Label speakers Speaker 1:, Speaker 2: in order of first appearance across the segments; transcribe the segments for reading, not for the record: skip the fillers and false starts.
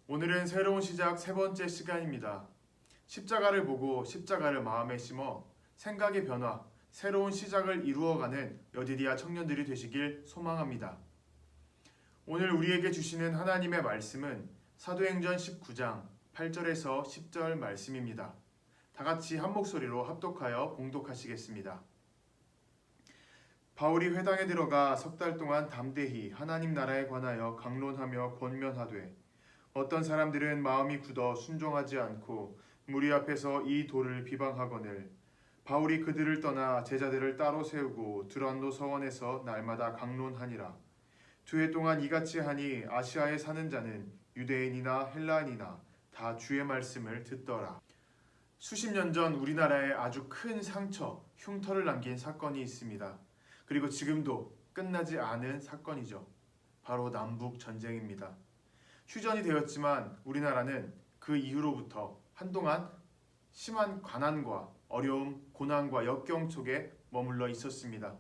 Speaker 1: 오늘은 새로운 시작 세 번째 시간입니다. 십자가를 보고 십자가를 마음에 심어 생각의 변화, 새로운 시작을 이루어가는 여디디아 청년들이 되시길 소망합니다. 오늘 우리에게 주시는 하나님의 말씀은 사도행전 19장 8절에서 10절 말씀입니다. 다 같이 한 목소리로 합독하여 봉독하시겠습니다. 바울이 회당에 들어가 석 달 동안 담대히 하나님 나라에 관하여 강론하며 권면하되 어떤 사람들은 마음이 굳어 순종하지 않고 무리 앞에서 이 도를 비방하거늘 바울이 그들을 떠나 제자들을 따로 세우고 두란노 서원에서 날마다 강론하니라. 2해 동안 이같이 하니 아시아에 사는 자는 유대인이나 헬라인이나 다 주의 말씀을 듣더라. 수십 년 전 우리나라에 아주 큰 상처, 흉터를 남긴 사건이 있습니다. 그리고 지금도 끝나지 않은 사건이죠. 바로 남북 전쟁입니다. 휴전이 되었지만 우리나라는 그 이후로부터 한동안 심한 가난과 어려움, 고난과 역경 속에 머물러 있었습니다.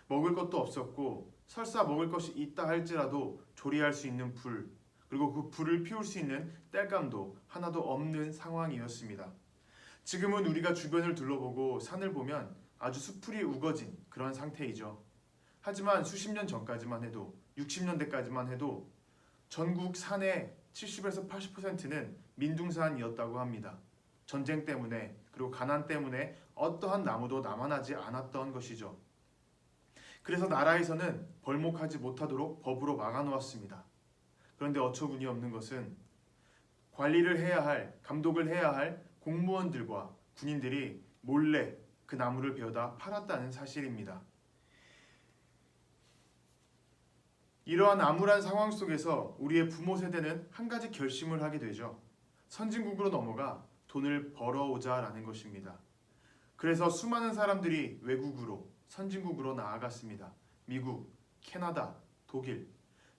Speaker 1: 먹을 것도 없었고 설사 먹을 것이 있다 할지라도 조리할 수 있는 불, 그리고 그 불을 피울 수 있는 땔감도 하나도 없는 상황이었습니다. 지금은 우리가 주변을 둘러보고 산을 보면 아주 수풀이 우거진 그런 상태이죠. 하지만 수십 년 전까지만 해도 60년대까지만 해도 전국 산의 70에서 80%는 민둥산이었다고 합니다. 전쟁 때문에 그리고 가난 때문에 어떠한 나무도 남아나지 않았던 것이죠. 그래서 나라에서는 벌목하지 못하도록 법으로 막아놓았습니다. 그런데 어처구니 없는 것은 관리를 해야 할, 감독을 해야 할 공무원들과 군인들이 몰래 그 나무를 베어다 팔았다는 사실입니다. 이러한 암울한 상황 속에서 우리의 부모 세대는 한 가지 결심을 하게 되죠. 선진국으로 넘어가 돈을 벌어오자라는 것입니다. 그래서 수많은 사람들이 외국으로, 선진국으로 나아갔습니다. 미국, 캐나다, 독일.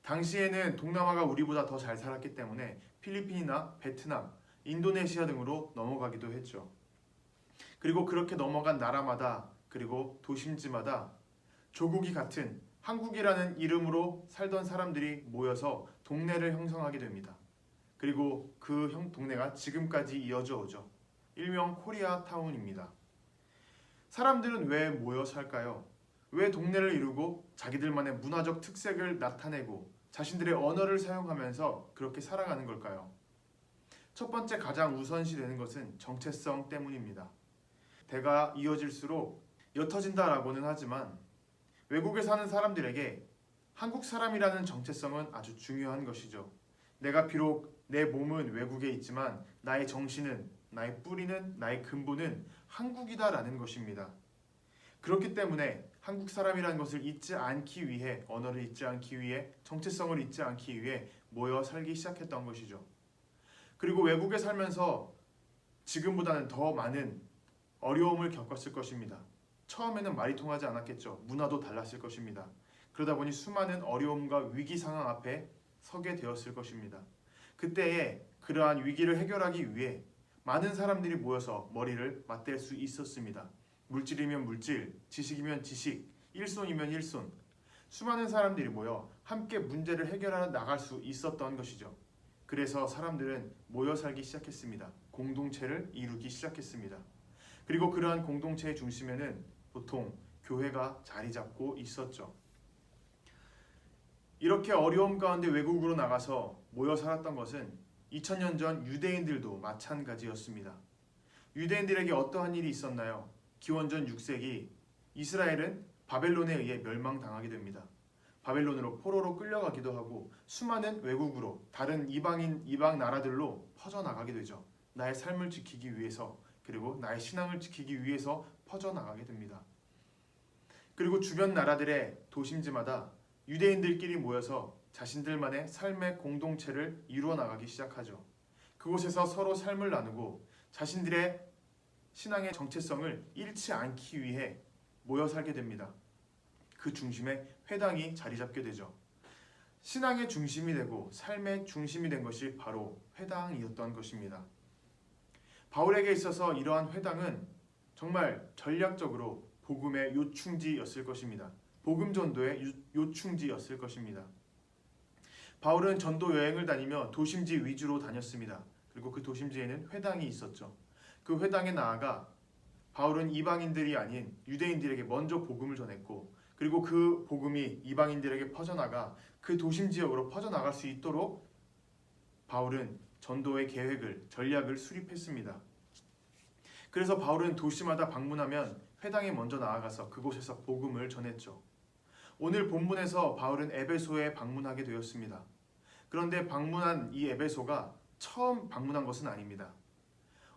Speaker 1: 당시에는 동남아가 우리보다 더 잘 살았기 때문에 필리핀이나 베트남, 인도네시아 등으로 넘어가기도 했죠. 그리고 그렇게 넘어간 나라마다 그리고 도심지마다 조국이 같은 한국이라는 이름으로 살던 사람들이 모여서 동네를 형성하게 됩니다. 그리고 그 동네가 지금까지 이어져 오죠. 일명 코리아타운입니다. 사람들은 왜 모여 살까요? 왜 동네를 이루고 자기들만의 문화적 특색을 나타내고 자신들의 언어를 사용하면서 그렇게 살아가는 걸까요? 첫 번째 가장 우선시 되는 것은 정체성 때문입니다. 대가 이어질수록 옅어진다라고는 하지만 외국에 사는 사람들에게 한국 사람이라는 정체성은 아주 중요한 것이죠. 내가 비록 내 몸은 외국에 있지만 나의 정신은, 나의 뿌리는, 나의 근본은 한국이다라는 것입니다. 그렇기 때문에 한국 사람이라는 것을 잊지 않기 위해, 언어를 잊지 않기 위해, 정체성을 잊지 않기 위해 모여 살기 시작했던 것이죠. 그리고 외국에 살면서 지금보다는 더 많은 어려움을 겪었을 것입니다. 처음에는 말이 통하지 않았겠죠. 문화도 달랐을 것입니다. 그러다 보니 수많은 어려움과 위기 상황 앞에 서게 되었을 것입니다. 그때에 그러한 위기를 해결하기 위해 많은 사람들이 모여서 머리를 맞댈 수 있었습니다. 물질이면 물질, 지식이면 지식, 일손이면 일손. 수많은 사람들이 모여 함께 문제를 해결하러 나갈 수 있었던 것이죠. 그래서 사람들은 모여 살기 시작했습니다. 공동체를 이루기 시작했습니다. 그리고 그러한 공동체의 중심에는 보통 교회가 자리 잡고 있었죠. 이렇게 어려움 가운데 외국으로 나가서 모여 살았던 것은 2000년 전 유대인들도 마찬가지였습니다. 유대인들에게 어떠한 일이 있었나요? 기원전 6세기 이스라엘은 바벨론에 의해 멸망당하게 됩니다. 바벨론으로 포로로 끌려가기도 하고 수많은 외국으로 다른 이방 나라들로 퍼져나가게 되죠. 나의 삶을 지키기 위해서 그리고 나의 신앙을 지키기 위해서 퍼져나가게 됩니다. 그리고 주변 나라들의 도심지마다 유대인들끼리 모여서 자신들만의 삶의 공동체를 이루어 나가기 시작하죠. 그곳에서 서로 삶을 나누고 자신들의 신앙의 정체성을 잃지 않기 위해 모여 살게 됩니다. 그 중심에 회당이 자리 잡게 되죠. 신앙의 중심이 되고 삶의 중심이 된 것이 바로 회당이었던 것입니다. 바울에게 있어서 이러한 회당은 정말 전략적으로 복음의 요충지였을 것입니다. 복음 전도의 요충지였을 것입니다. 바울은 전도 여행을 다니며 도심지 위주로 다녔습니다. 그리고 그 도심지에는 회당이 있었죠. 그 회당에 나아가 바울은 이방인들이 아닌 유대인들에게 먼저 복음을 전했고, 그리고 그 복음이 이방인들에게 퍼져나가 그 도심 지역으로 퍼져나갈 수 있도록 바울은 전도의 계획을, 전략을 수립했습니다. 그래서 바울은 도시마다 방문하면 회당에 먼저 나아가서 그곳에서 복음을 전했죠. 오늘 본문에서 바울은 에베소에 방문하게 되었습니다. 그런데 방문한 이 에베소가 처음 방문한 것은 아닙니다.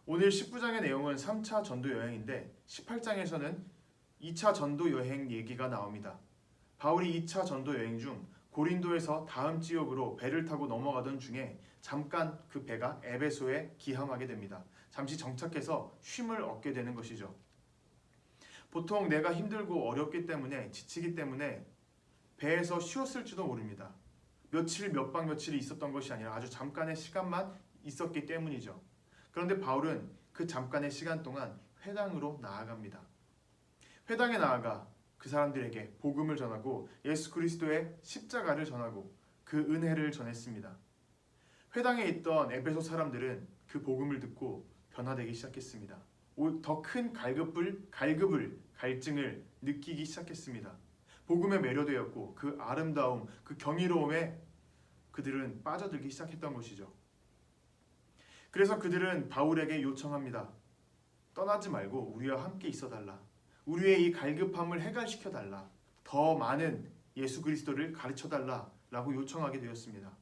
Speaker 1: 오늘 19장의 내용은 3차 전도 여행인데 18장에서는 2차 전도 여행 얘기가 나옵니다. 바울이 2차 전도 여행 중 고린도에서 다음 지역으로 배를 타고 넘어가던 중에 잠깐 그 배가 에베소에 기항하게 됩니다. 잠시 정착해서 쉼을 얻게 되는 것이죠. 보통 내가 힘들고 어렵기 때문에, 지치기 때문에 배에서 쉬었을지도 모릅니다. 며칠, 몇 박 며칠이 있었던 것이 아니라 아주 잠깐의 시간만 있었기 때문이죠. 그런데 바울은 그 잠깐의 시간 동안 회당으로 나아갑니다. 회당에 나아가 그 사람들에게 복음을 전하고 예수 그리스도의 십자가를 전하고 그 은혜를 전했습니다. 회당에 있던 에베소 사람들은 그 복음을 듣고 변화되기 시작했습니다. 더 큰 갈증을 느끼기 시작했습니다. 복음에 매료되었고 그 아름다움, 그 경이로움에 그들은 빠져들기 시작했던 것이죠. 그래서 그들은 바울에게 요청합니다. 떠나지 말고 우리와 함께 있어달라. 우리의 이 갈급함을 해결시켜달라. 더 많은 예수 그리스도를 가르쳐달라 라고 요청하게 되었습니다.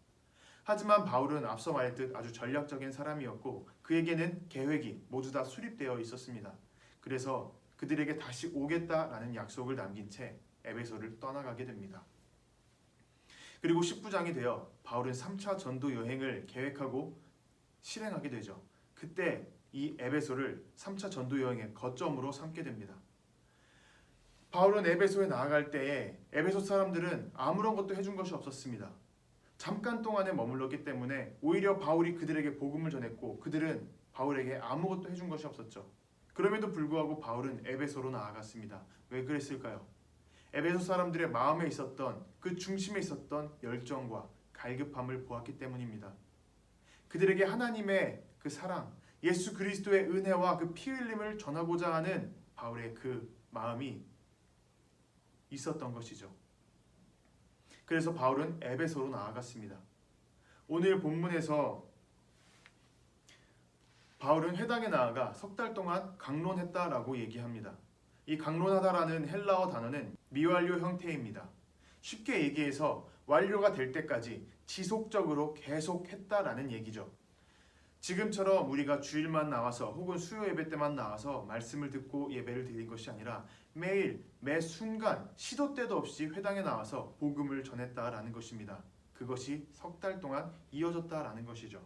Speaker 1: 하지만 바울은 앞서 말했듯 아주 전략적인 사람이었고 그에게는 계획이 모두 다 수립되어 있었습니다. 그래서 그들에게 다시 오겠다라는 약속을 남긴 채 에베소를 떠나가게 됩니다. 그리고 19장이 되어 바울은 3차 전도 여행을 계획하고 실행하게 되죠. 그때 이 에베소를 3차 전도 여행의 거점으로 삼게 됩니다. 바울은 에베소에 나아갈 때에 에베소 사람들은 아무런 것도 해준 것이 없었습니다. 잠깐 동안에 머물렀기 때문에 오히려 바울이 그들에게 복음을 전했고 그들은 바울에게 아무것도 해준 것이 없었죠. 그럼에도 불구하고 바울은 에베소로 나아갔습니다. 왜 그랬을까요? 에베소 사람들의 마음에 있었던, 그 중심에 있었던 열정과 갈급함을 보았기 때문입니다. 그들에게 하나님의 그 사랑, 예수 그리스도의 은혜와 그 피 흘림을 전하고자 하는 바울의 그 마음이 있었던 것이죠. 그래서 바울은 에베소로 나아갔습니다. 오늘 본문에서 바울은 회당에 나아가 석 달 동안 강론했다라고 얘기합니다. 이 강론하다라는 헬라어 단어는 미완료 형태입니다. 쉽게 얘기해서 완료가 될 때까지 지속적으로 계속했다라는 얘기죠. 지금처럼 우리가 주일만 나와서 혹은 수요 예배 때만 나와서 말씀을 듣고 예배를 드린 것이 아니라 매일 매 순간 시도 때도 없이 회당에 나와서 복음을 전했다라는 것입니다. 그것이 석 달 동안 이어졌다라는 것이죠.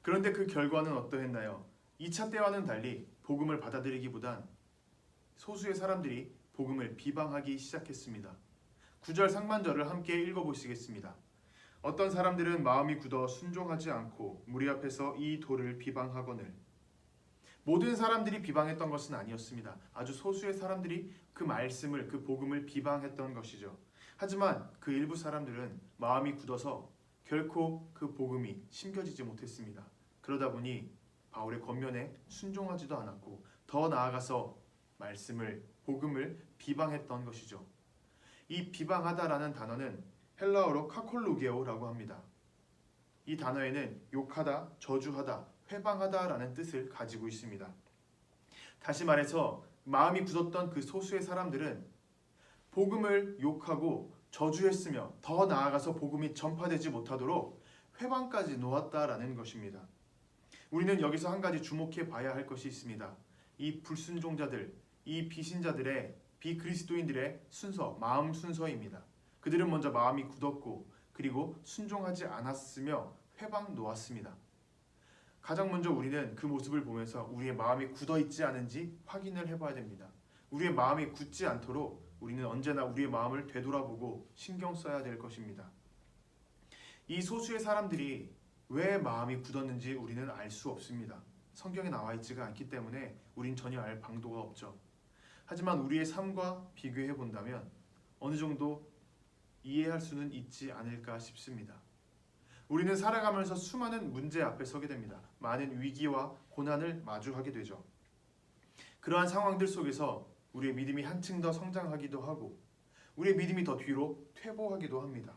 Speaker 1: 그런데 그 결과는 어떠했나요? 2차 때와는 달리 복음을 받아들이기보단 소수의 사람들이 복음을 비방하기 시작했습니다. 9절 상반절을 함께 읽어보시겠습니다. 어떤 사람들은 마음이 굳어 순종하지 않고 무리 앞에서 이 도를 비방하거늘. 모든 사람들이 비방했던 것은 아니었습니다. 아주 소수의 사람들이 그 말씀을, 그 복음을 비방했던 것이죠. 하지만 그 일부 사람들은 마음이 굳어서 결코 그 복음이 심겨지지 못했습니다. 그러다 보니 바울의 권면에 순종하지도 않았고 더 나아가서 말씀을, 복음을 비방했던 것이죠. 이 비방하다라는 단어는 헬라어로 카콜로게오라고 합니다. 이 단어에는 욕하다, 저주하다, 회방하다라는 뜻을 가지고 있습니다. 다시 말해서 마음이 굳었던 그 소수의 사람들은 복음을 욕하고 저주했으며 더 나아가서 복음이 전파되지 못하도록 회방까지 놓았다라는 것입니다. 우리는 여기서 한 가지 주목해 봐야 할 것이 있습니다. 이 불순종자들, 이 비신자들의, 비그리스도인들의 순서, 마음 순서입니다. 그들은 먼저 마음이 굳었고 그리고 순종하지 않았으며 회방 놓았습니다. 가장 먼저 우리는 그 모습을 보면서 우리의 마음이 굳어 있지 않은지 확인을 해봐야 됩니다. 우리의 마음이 굳지 않도록 우리는 언제나 우리의 마음을 되돌아보고 신경 써야 될 것입니다. 이 소수의 사람들이 왜 마음이 굳었는지 우리는 알 수 없습니다. 성경에 나와 있지가 않기 때문에 우린 전혀 알 방도가 없죠. 하지만 우리의 삶과 비교해 본다면 어느 정도 이해할 수는 있지 않을까 싶습니다. 우리는 살아가면서 수많은 문제 앞에 서게 됩니다. 많은 위기와 고난을 마주하게 되죠. 그러한 상황들 속에서 우리의 믿음이 한층 더 성장하기도 하고 우리의 믿음이 더 뒤로 퇴보하기도 합니다.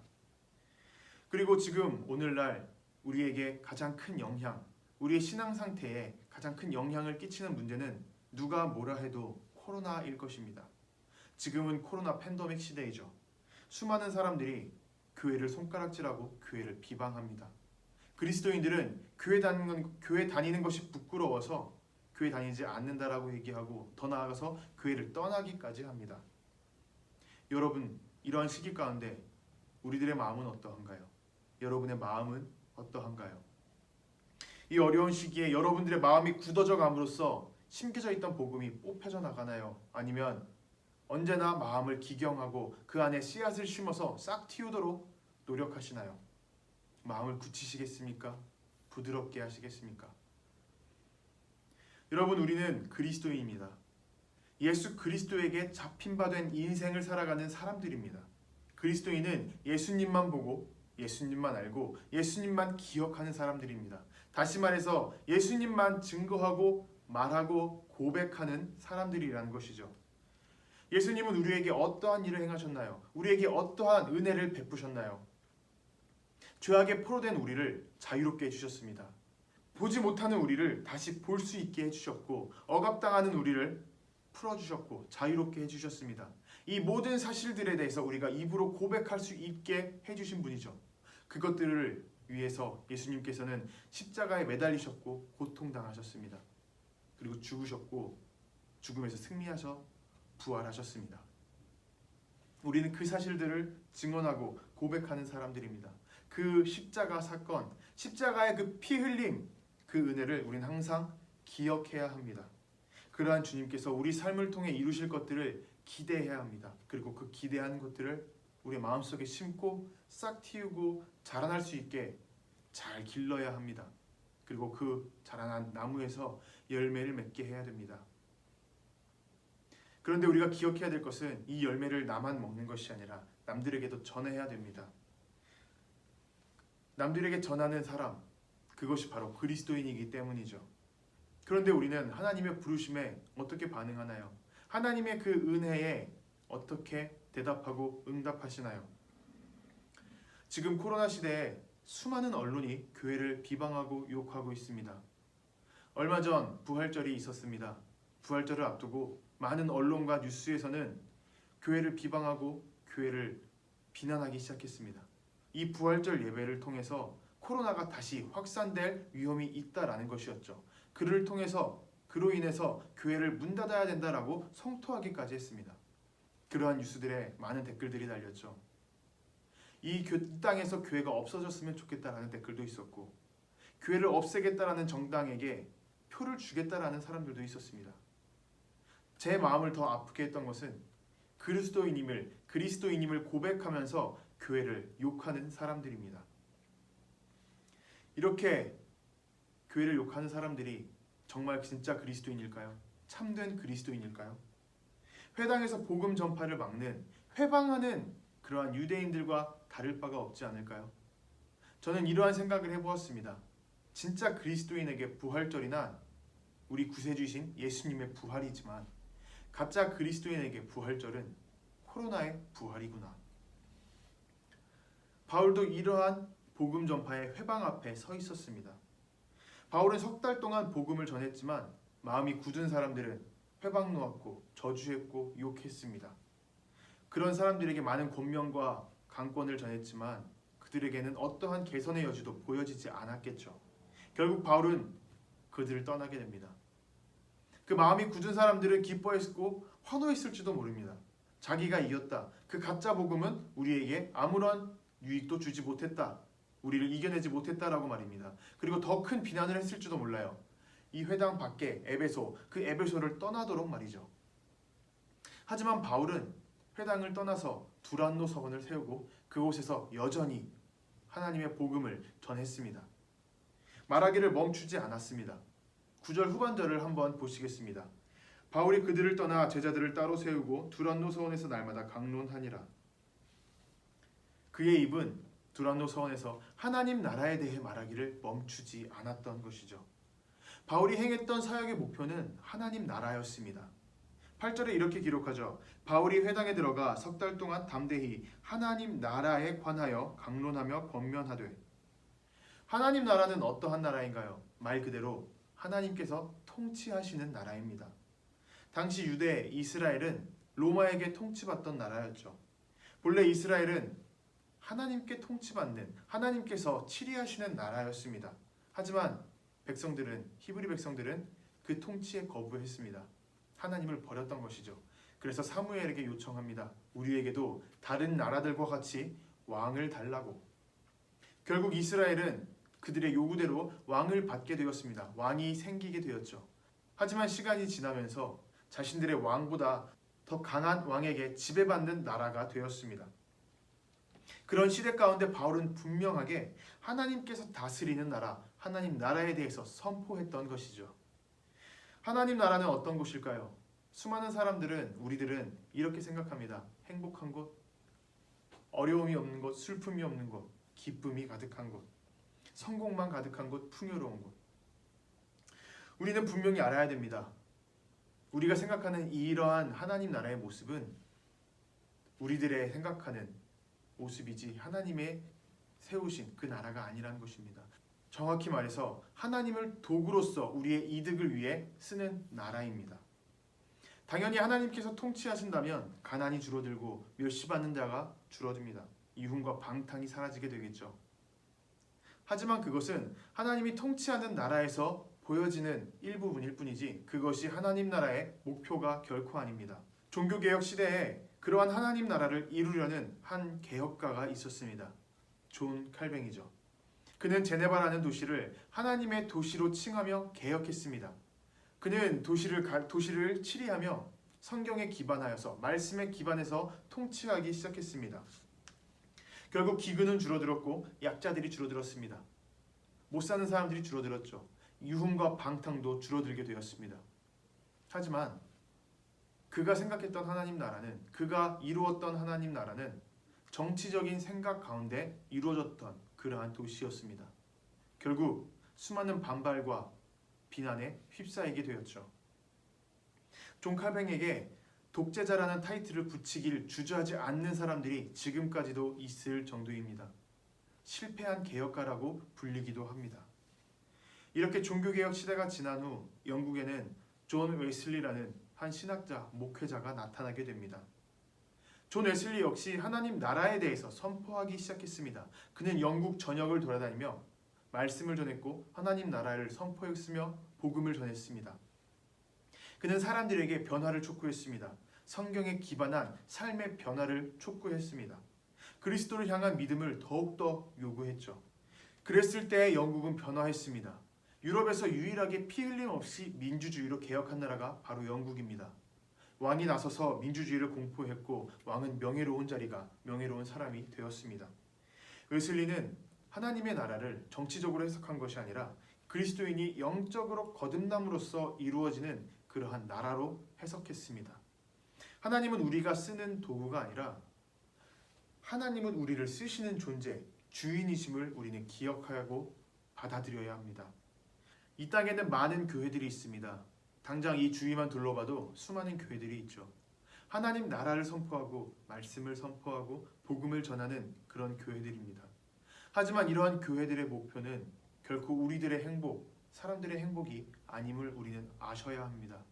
Speaker 1: 그리고 지금 오늘날 우리에게 가장 큰 영향, 우리의 신앙 상태에 가장 큰 영향을 끼치는 문제는 누가 뭐라 해도 코로나일 것입니다. 지금은 코로나 팬데믹 시대이죠. 수많은 사람들이 교회를 손가락질하고 교회를 비방합니다. 그리스도인들은 교회 다니는 것이 부끄러워서 교회 다니지 않는다라고 얘기하고 더 나아가서 교회를 떠나기까지 합니다. 여러분, 이러한 시기 가운데 우리들의 마음은 어떠한가요? 여러분의 마음은 어떠한가요? 이 어려운 시기에 여러분들의 마음이 굳어져 감으로써 심겨져 있던 복음이 뽑혀져 나가나요? 아니면 언제나 마음을 기경하고 그 안에 씨앗을 심어서 싹 틔우도록 노력하시나요? 마음을 굳히시겠습니까? 부드럽게 하시겠습니까? 여러분, 우리는 그리스도인입니다. 예수 그리스도에게 잡힌 바 된 인생을 살아가는 사람들입니다. 그리스도인은 예수님만 보고 예수님만 알고 예수님만 기억하는 사람들입니다. 다시 말해서 예수님만 증거하고 말하고 고백하는 사람들이라는 것이죠. 예수님은 우리에게 어떠한 일을 행하셨나요? 우리에게 어떠한 은혜를 베푸셨나요? 죄악에 포로된 우리를 자유롭게 해주셨습니다. 보지 못하는 우리를 다시 볼 수 있게 해주셨고 억압당하는 우리를 풀어주셨고 자유롭게 해주셨습니다. 이 모든 사실들에 대해서 우리가 입으로 고백할 수 있게 해주신 분이죠. 그것들을 위해서 예수님께서는 십자가에 매달리셨고 고통당하셨습니다. 그리고 죽으셨고 죽음에서 승리하셔 부활하셨습니다. 우리는 그 사실들을 증언하고 고백하는 사람들입니다. 그 십자가 사건, 십자가의 그 피 흘림, 그 은혜를 우리는 항상 기억해야 합니다. 그러한 주님께서 우리 삶을 통해 이루실 것들을 기대해야 합니다. 그리고 그 기대하는 것들을 우리 마음속에 심고 싹 틔우고 자라날 수 있게 잘 길러야 합니다. 그리고 그 자라난 나무에서 열매를 맺게 해야 됩니다. 그런데 우리가 기억해야 될 것은 이 열매를 나만 먹는 것이 아니라 남들에게도 전해야 됩니다. 남들에게 전하는 사람, 그것이 바로 그리스도인이기 때문이죠. 그런데 우리는 하나님의 부르심에 어떻게 반응하나요? 하나님의 그 은혜에 어떻게 대답하고 응답하시나요? 지금 코로나 시대에 수많은 언론이 교회를 비방하고 욕하고 있습니다. 얼마 전 부활절이 있었습니다. 부활절을 앞두고 많은 언론과 뉴스에서는 교회를 비방하고 교회를 비난하기 시작했습니다. 이 부활절 예배를 통해서 코로나가 다시 확산될 위험이 있다라는 것이었죠. 그로 인해서 교회를 문 닫아야 된다라고 성토하기까지 했습니다. 그러한 뉴스들에 많은 댓글들이 달렸죠. 이 땅에서 교회가 없어졌으면 좋겠다라는 댓글도 있었고 교회를 없애겠다라는 정당에게 표를 주겠다라는 사람들도 있었습니다. 제 마음을 더 아프게 했던 것은 그리스도인임을 고백하면서 교회를 욕하는 사람들입니다. 이렇게 교회를 욕하는 사람들이 정말 진짜 그리스도인일까요? 참된 그리스도인일까요? 회당에서 복음 전파를 막는, 회방하는 그러한 유대인들과 다를 바가 없지 않을까요? 저는 이러한 생각을 해보았습니다. 진짜 그리스도인에게 부활절이나 우리 구세주이신 예수님의 부활이지만 가짜 그리스도인에게 부활절은 코로나의 부활이구나. 바울도 이러한 복음 전파의 회방 앞에 서 있었습니다. 바울은 3달 동안 복음을 전했지만 마음이 굳은 사람들은 회방 놓았고 저주했고 욕했습니다. 그런 사람들에게 많은 권면과 강권을 전했지만 그들에게는 어떠한 개선의 여지도 보여지지 않았겠죠. 결국 바울은 그들을 떠나게 됩니다. 그 마음이 굳은 사람들은 기뻐했고 환호했을지도 모릅니다. 자기가 이겼다. 그 가짜 복음은 우리에게 아무런 유익도 주지 못했다. 우리를 이겨내지 못했다라고 말입니다. 그리고 더 큰 비난을 했을지도 몰라요. 이 회당 밖에 에베소를 떠나도록 말이죠. 하지만 바울은 회당을 떠나서 두란노 서원을 세우고 그곳에서 여전히 하나님의 복음을 전했습니다. 말하기를 멈추지 않았습니다. 9절 후반절을 한번 보시겠습니다. 바울이 그들을 떠나 제자들을 따로 세우고 두란노 서원에서 날마다 강론하니라. 그의 입은 두란노 서원에서 하나님 나라에 대해 말하기를 멈추지 않았던 것이죠. 바울이 행했던 사역의 목표는 하나님 나라였습니다. 8절에 이렇게 기록하죠. 바울이 회당에 들어가 석 달 동안 담대히 하나님 나라에 관하여 강론하며 권면하되. 하나님 나라는 어떠한 나라인가요? 말 그대로 하나님께서 통치하시는 나라입니다. 당시 유대 이스라엘은 로마에게 통치받던 나라였죠. 본래 이스라엘은 하나님께 통치받는, 하나님께서 치리하시는 나라였습니다. 하지만 히브리 백성들은 그 통치에 거부했습니다. 하나님을 버렸던 것이죠. 그래서 사무엘에게 요청합니다. 우리에게도 다른 나라들과 같이 왕을 달라고. 결국 이스라엘은 그들의 요구대로 왕을 받게 되었습니다. 왕이 생기게 되었죠. 하지만 시간이 지나면서 자신들의 왕보다 더 강한 왕에게 지배받는 나라가 되었습니다. 그런 시대 가운데 바울은 분명하게 하나님께서 다스리는 나라, 하나님 나라에 대해서 선포했던 것이죠. 하나님 나라는 어떤 곳일까요? 수많은 사람들은, 우리들은 이렇게 생각합니다. 행복한 곳, 어려움이 없는 곳, 슬픔이 없는 곳, 기쁨이 가득한 곳, 성공만 가득한 곳, 풍요로운 곳. 우리는 분명히 알아야 됩니다. 우리가 생각하는 이러한 하나님 나라의 모습은 우리들의 생각하는 모습이지 하나님의 세우신 그 나라가 아니라는 것입니다. 정확히 말해서 하나님을 도구로서 우리의 이득을 위해 쓰는 나라입니다. 당연히 하나님께서 통치하신다면 가난이 줄어들고 멸시받는 자가 줄어듭니다. 이훈과 방탕이 사라지게 되겠죠. 하지만 그것은 하나님이 통치하는 나라에서 보여지는 일부분일 뿐이지 그것이 하나님 나라의 목표가 결코 아닙니다. 종교개혁 시대에 그러한 하나님 나라를 이루려는 한 개혁가가 있었습니다. 존 칼뱅이죠. 그는 제네바라는 도시를 하나님의 도시로 칭하며 개혁했습니다. 그는 도시를 치리하며 성경에 기반하여서, 말씀에 기반해서 통치하기 시작했습니다. 결국 기근은 줄어들었고 약자들이 줄어들었습니다. 못 사는 사람들이 줄어들었죠. 유흥과 방탕도 줄어들게 되었습니다. 하지만 그가 생각했던 하나님 나라는, 그가 이루었던 하나님 나라는 정치적인 생각 가운데 이루어졌던 그러한 도시였습니다. 결국 수많은 반발과 비난에 휩싸이게 되었죠. 존 칼뱅에게 독재자라는 타이틀을 붙이길 주저하지 않는 사람들이 지금까지도 있을 정도입니다. 실패한 개혁가라고 불리기도 합니다. 이렇게 종교개혁 시대가 지난 후 영국에는 존 웨슬리라는 한 신학자, 목회자가 나타나게 됩니다. 존 웨슬리 역시 하나님 나라에 대해서 선포하기 시작했습니다. 그는 영국 전역을 돌아다니며 말씀을 전했고 하나님 나라를 선포했으며 복음을 전했습니다. 그는 사람들에게 변화를 촉구했습니다. 성경에 기반한 삶의 변화를 촉구했습니다. 그리스도를 향한 믿음을 더욱더 요구했죠. 그랬을 때 영국은 변화했습니다. 유럽에서 유일하게 피 흘림 없이 민주주의로 개혁한 나라가 바로 영국입니다. 왕이 나서서 민주주의를 공포했고 왕은 명예로운 사람이 되었습니다. 웨슬리는 하나님의 나라를 정치적으로 해석한 것이 아니라 그리스도인이 영적으로 거듭남으로써 이루어지는 그러한 나라로 해석했습니다. 하나님은 우리가 쓰는 도구가 아니라 하나님은 우리를 쓰시는 존재, 주인이심을 우리는 기억하고 받아들여야 합니다. 이 땅에는 많은 교회들이 있습니다. 당장 이 주위만 둘러봐도 수많은 교회들이 있죠. 하나님 나라를 선포하고 말씀을 선포하고 복음을 전하는 그런 교회들입니다. 하지만 이러한 교회들의 목표는 결코 우리들의 행복, 사람들의 행복이 아님을 우리는 아셔야 합니다.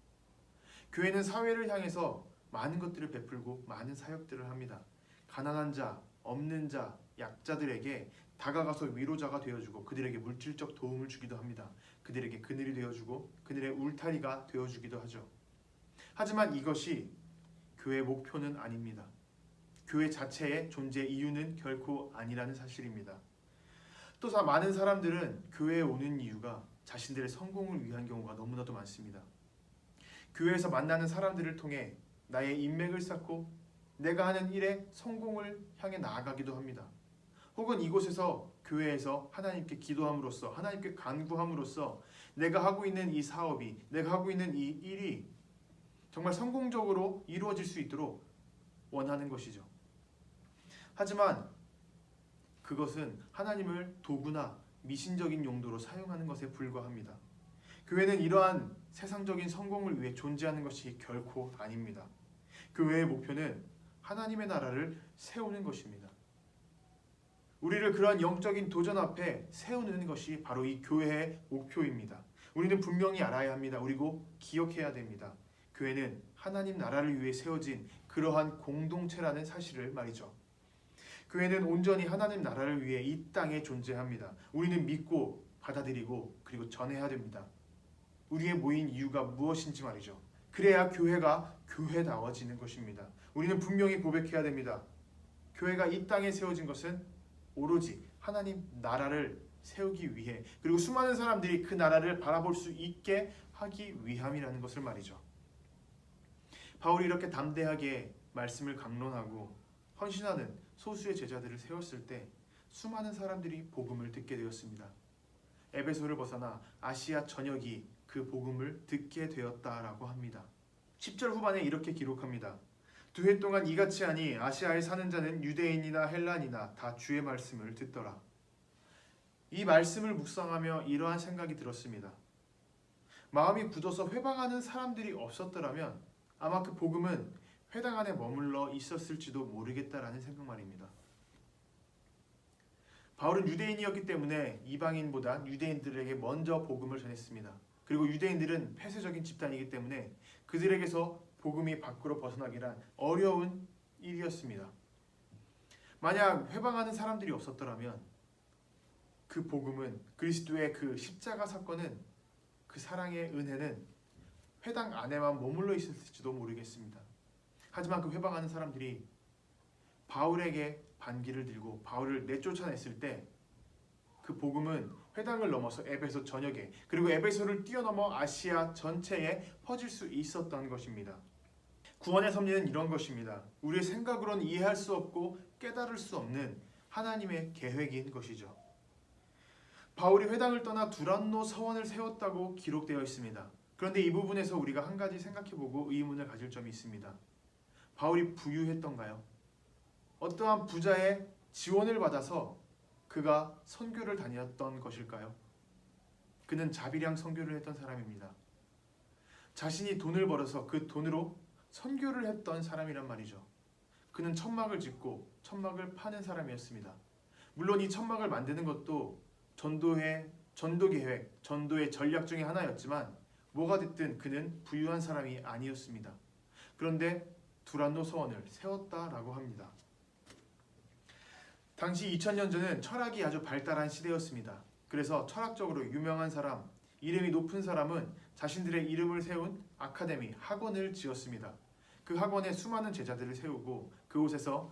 Speaker 1: 교회는 사회를 향해서 많은 것들을 베풀고 많은 사역들을 합니다. 가난한 자, 없는 자, 약자들에게 다가가서 위로자가 되어주고 그들에게 물질적 도움을 주기도 합니다. 그들에게 그늘이 되어주고 그늘의 울타리가 되어주기도 하죠. 하지만 이것이 교회의 목표는 아닙니다. 교회 자체의 존재 이유는 결코 아니라는 사실입니다. 또 많은 사람들은 교회에 오는 이유가 자신들의 성공을 위한 경우가 너무나도 많습니다. 교회에서 만나는 사람들을 통해 나의 인맥을 쌓고 내가 하는 일에 성공을 향해 나아가기도 합니다. 혹은 이곳에서 교회에서 하나님께 기도함으로써 하나님께 간구함으로써 내가 하고 있는 이 사업이 내가 하고 있는 이 일이 정말 성공적으로 이루어질 수 있도록 원하는 것이죠. 하지만 그것은 하나님을 도구나 미신적인 용도로 사용하는 것에 불과합니다. 교회는 이러한 세상적인 성공을 위해 존재하는 것이 결코 아닙니다. 교회의 목표는 하나님의 나라를 세우는 것입니다. 우리를 그러한 영적인 도전 앞에 세우는 것이 바로 이 교회의 목표입니다. 우리는 분명히 알아야 합니다. 그리고 기억해야 됩니다. 교회는 하나님 나라를 위해 세워진 그러한 공동체라는 사실을 말이죠. 교회는 온전히 하나님 나라를 위해 이 땅에 존재합니다. 우리는 믿고 받아들이고 그리고 전해야 됩니다. 우리의 모인 이유가 무엇인지 말이죠. 그래야 교회가 교회다워지는 것입니다. 우리는 분명히 고백해야 됩니다. 교회가 이 땅에 세워진 것은 오로지 하나님 나라를 세우기 위해 그리고 수많은 사람들이 그 나라를 바라볼 수 있게 하기 위함이라는 것을 말이죠. 바울이 이렇게 담대하게 말씀을 강론하고 헌신하는 소수의 제자들을 세웠을 때 수많은 사람들이 복음을 듣게 되었습니다. 에베소를 벗어나 아시아 전역이 그 복음을 듣게 되었다라고 합니다. 10절 후반에 이렇게 기록합니다. 2해 동안 이같이 하니 아시아에 사는 자는 유대인이나 헬란이나 다 주의 말씀을 듣더라. 이 말씀을 묵상하며 이러한 생각이 들었습니다. 마음이 굳어서 회방하는 사람들이 없었더라면 아마 그 복음은 회당 안에 머물러 있었을지도 모르겠다라는 생각 말입니다. 바울은 유대인이었기 때문에 이방인보다 유대인들에게 먼저 복음을 전했습니다. 그리고 유대인들은 폐쇄적인 집단이기 때문에 그들에게서 복음이 밖으로 벗어나기란 어려운 일이었습니다. 만약 회방하는 사람들이 없었더라면 그 복음은 그리스도의 그 십자가 사건은 그 사랑의 은혜는 회당 안에만 머물러 있었을지도 모르겠습니다. 하지만 그 회방하는 사람들이 바울에게 반기를 들고 바울을 내쫓아냈을 때 그 복음은 회당을 넘어서 에베소 전역에 그리고 에베소를 뛰어넘어 아시아 전체에 퍼질 수 있었던 것입니다. 구원의 섭리는 이런 것입니다. 우리의 생각으로는 이해할 수 없고 깨달을 수 없는 하나님의 계획인 것이죠. 바울이 회당을 떠나 두란노 서원을 세웠다고 기록되어 있습니다. 그런데 이 부분에서 우리가 한 가지 생각해보고 의문을 가질 점이 있습니다. 바울이 부유했던가요? 어떠한 부자의 지원을 받아서 그가 선교를 다녔던 것일까요? 그는 자비량 선교를 했던 사람입니다. 자신이 돈을 벌어서 그 돈으로 선교를 했던 사람이란 말이죠. 그는 천막을 짓고 천막을 파는 사람이었습니다. 물론 이 천막을 만드는 것도 전도 계획, 전도의 전략 중에 하나였지만 뭐가 됐든 그는 부유한 사람이 아니었습니다. 그런데 두란노 서원을 세웠다라고 합니다. 당시 2000년 전은 철학이 아주 발달한 시대였습니다. 그래서 철학적으로 유명한 사람, 이름이 높은 사람은 자신들의 이름을 세운 아카데미, 학원을 지었습니다. 그 학원에 수많은 제자들을 세우고 그곳에서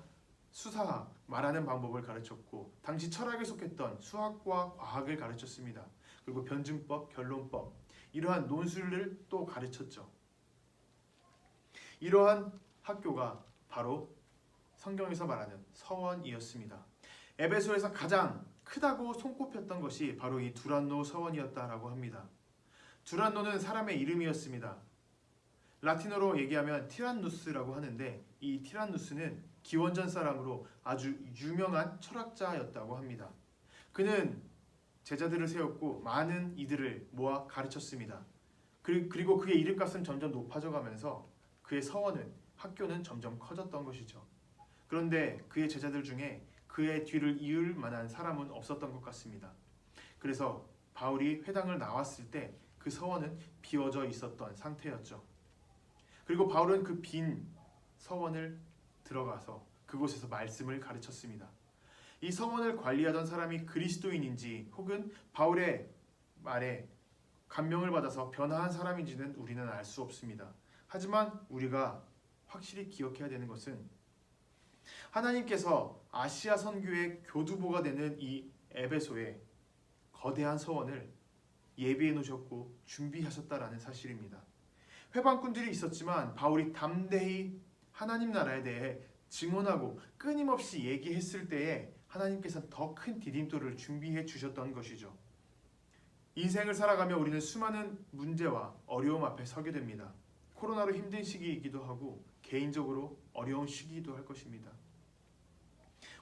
Speaker 1: 수사학, 말하는 방법을 가르쳤고 당시 철학에 속했던 수학과 과학을 가르쳤습니다. 그리고 변증법, 결론법, 이러한 논술을 또 가르쳤죠. 이러한 학교가 바로 성경에서 말하는 서원이었습니다. 에베소에서 가장 크다고 손꼽혔던 것이 바로 이 두란노 서원이었다라고 합니다. 두란노는 사람의 이름이었습니다. 라틴어로 얘기하면 티란누스라고 하는데 이 티란누스는 기원전 사람으로 아주 유명한 철학자였다고 합니다. 그는 제자들을 세웠고 많은 이들을 모아 가르쳤습니다. 그리고 그의 이름값은 점점 높아져 가면서 그의 서원은 학교는 점점 커졌던 것이죠. 그런데 그의 제자들 중에 그의 뒤를 이을 만한 사람은 없었던 것 같습니다. 그래서 바울이 회당을 나왔을 때 그 서원은 비워져 있었던 상태였죠. 그리고 바울은 그 빈 서원을 들어가서 그곳에서 말씀을 가르쳤습니다. 이 서원을 관리하던 사람이 그리스도인인지 혹은 바울의 말에 감명을 받아서 변화한 사람인지는 우리는 알 수 없습니다. 하지만 우리가 확실히 기억해야 되는 것은 하나님께서 아시아 선교의 교두보가 되는 이 에베소에 거대한 서원을 예비해 놓으셨고 준비하셨다라는 사실입니다. 회방꾼들이 있었지만 바울이 담대히 하나님 나라에 대해 증언하고 끊임없이 얘기했을 때에 하나님께서는 더 큰 디딤돌을 준비해 주셨던 것이죠. 인생을 살아가며 우리는 수많은 문제와 어려움 앞에 서게 됩니다. 코로나로 힘든 시기이기도 하고 개인적으로 어려운 시기이기도 할 것입니다.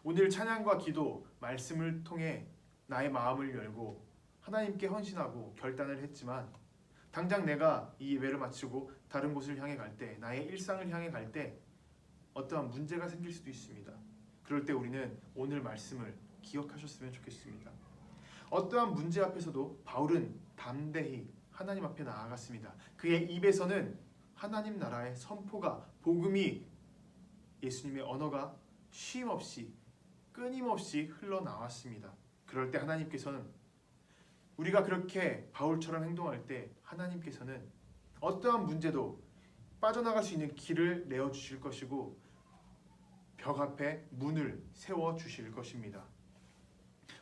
Speaker 1: 오늘 찬양과 기도, 말씀을 통해 나의 마음을 열고 하나님께 헌신하고 결단을 했지만 당장 내가 이 예배를 마치고 다른 곳을 향해 갈 때, 나의 일상을 향해 갈 때 어떠한 문제가 생길 수도 있습니다. 그럴 때 우리는 오늘 말씀을 기억하셨으면 좋겠습니다. 어떠한 문제 앞에서도 바울은 담대히 하나님 앞에 나아갔습니다. 그의 입에서는 하나님 나라의 선포가, 복음이, 예수님의 언어가 쉼없이 끊임없이 흘러나왔습니다. 그럴 때 하나님께서는 우리가 그렇게 바울처럼 행동할 때 하나님께서는 어떠한 문제도 빠져나갈 수 있는 길을 내어주실 것이고 벽 앞에 문을 세워주실 것입니다.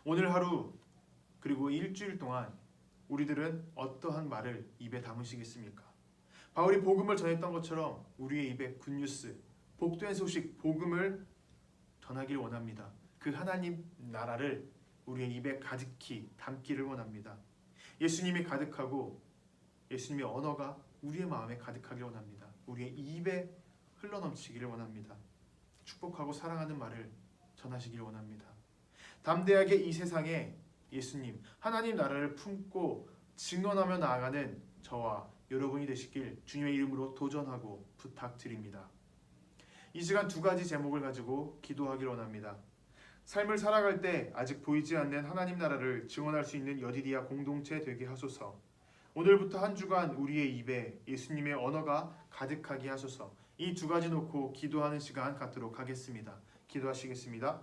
Speaker 1: 오늘 하루 그리고 일주일 동안 우리들은 어떠한 말을 입에 담으시겠습니까? 바울이 복음을 전했던 것처럼 우리의 입에 굿뉴스, 복된 소식, 복음을 전하길 원합니다. 그 하나님 나라를 우리의 입에 가득히 담기를 원합니다. 예수님이 가득하고 예수님의 언어가 우리의 마음에 가득하길 원합니다. 우리의 입에 흘러넘치기를 원합니다. 축복하고 사랑하는 말을 전하시길 원합니다. 담대하게 이 세상에 예수님, 하나님 나라를 품고 증언하며 나아가는 저와 여러분이 되시길 주님의 이름으로 도전하고 부탁드립니다. 이 시간 두 가지 제목을 가지고 기도하길 원합니다. 삶을 살아갈 때 아직 보이지 않는 하나님 나라를 증언할 수 있는 여디디아 공동체 되게 하소서. 오늘부터 한 주간 우리의 입에 예수님의 언어가 가득하게 하소서. 이 두 가지 놓고 기도하는 시간 갖도록 하겠습니다. 기도하시겠습니다.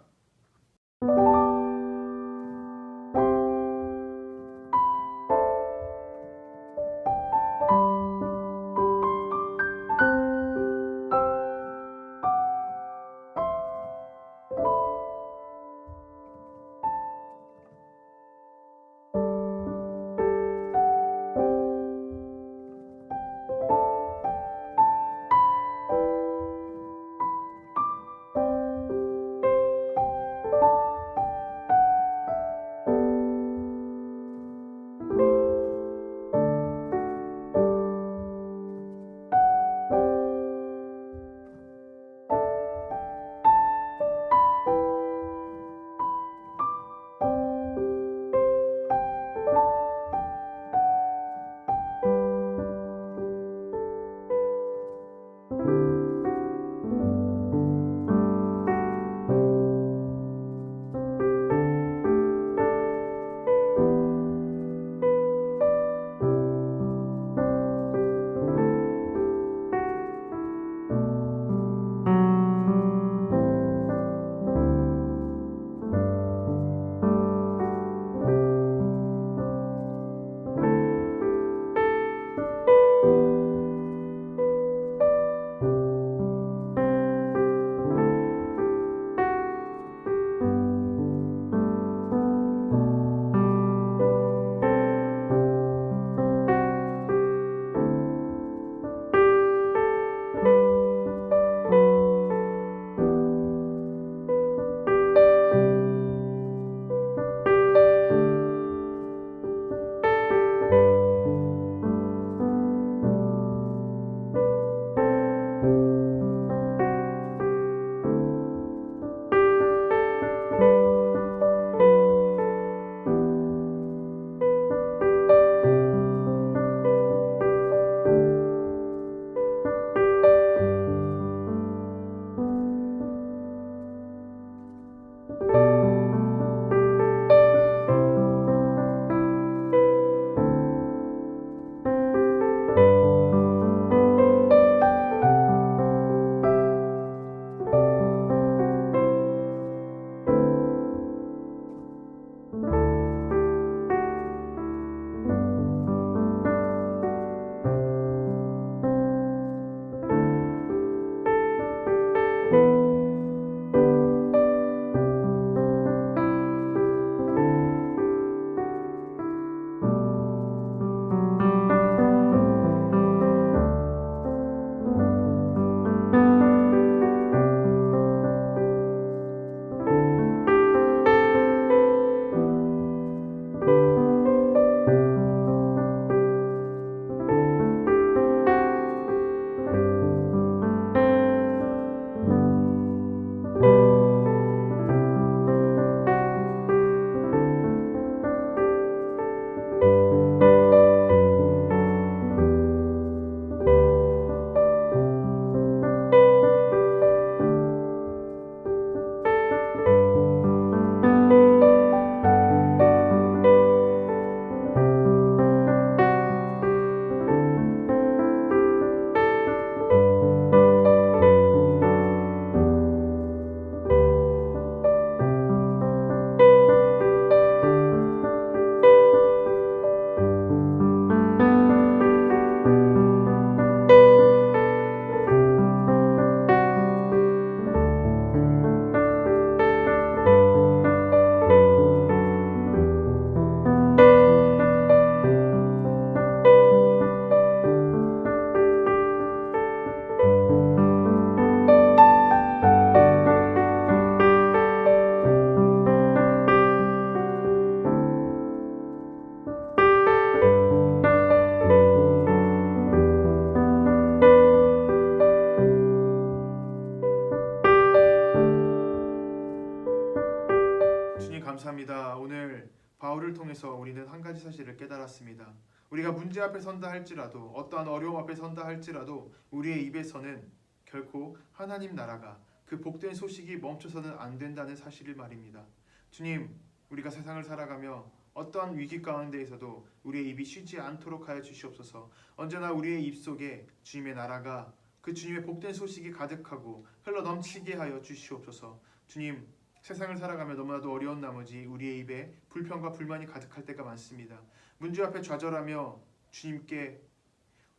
Speaker 1: 감사합니다. 오늘 바울을 통해서 우리는 한 가지 사실을 깨달았습니다. 우리가 문제 앞에 선다 할지라도 어떠한 어려움 앞에 선다 할지라도 우리의 입에서는 결코 하나님 나라가 그 복된 소식이 멈춰서는 안 된다는 사실을 말입니다. 주님, 우리가 세상을 살아가며 어떠한 위기 가운데에서도 우리의 입이 쉬지 않도록 하여 주시옵소서. 언제나 우리의 입속에 주님의 나라가 그 주님의 복된 소식이 가득하고 흘러 넘치게 하여 주시옵소서. 주님, 세상을 살아가며 너무나도 어려운 나머지 우리의 입에 불평과 불만이 가득할 때가 많습니다. 문제 앞에 좌절하며 주님께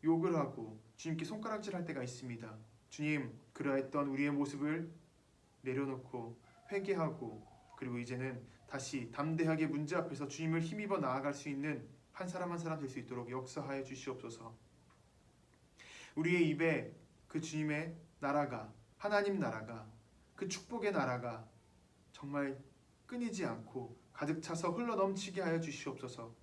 Speaker 1: 욕을 하고 주님께 손가락질할 때가 있습니다. 주님, 그러했던 우리의 모습을 내려놓고 회개하고 그리고 이제는 다시 담대하게 문제 앞에서 주님을 힘입어 나아갈 수 있는 한 사람 한 사람 될 수 있도록 역사하여 주시옵소서. 우리의 입에 그 주님의 나라가, 하나님 나라가, 그 축복의 나라가 정말 끊이지 않고 가득 차서 흘러 넘치게 하여 주시옵소서.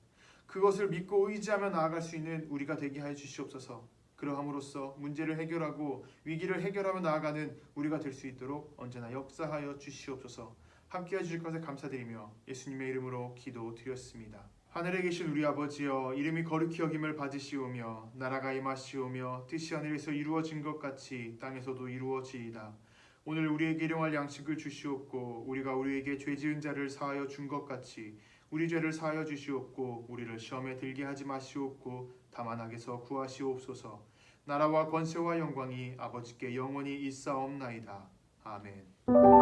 Speaker 1: 그것을 믿고 의지하며 나아갈 수 있는 우리가 되게 하여 주시옵소서. 그러함으로써 문제를 해결하고 위기를 해결하며 나아가는 우리가 될 수 있도록 언제나 역사하여 주시옵소서. 함께해 주실 것에 감사드리며 예수님의 이름으로 기도드렸습니다. 하늘에 계신 우리 아버지여, 이름이 거룩히 여김을 받으시오며 나라가 임하시오며 뜻이 하늘에서 이루어진 것 같이 땅에서도 이루어지이다. 오늘 우리에게 일용할 양식을 주시옵고 우리가 우리에게 죄 지은 자를 사하여 준 것 같이 우리 죄를 사하여 주시옵고 우리를 시험에 들게 하지 마시옵고 다만 악에서 구하시옵소서. 나라와 권세와 영광이 아버지께 영원히 있사옵나이다. 아멘.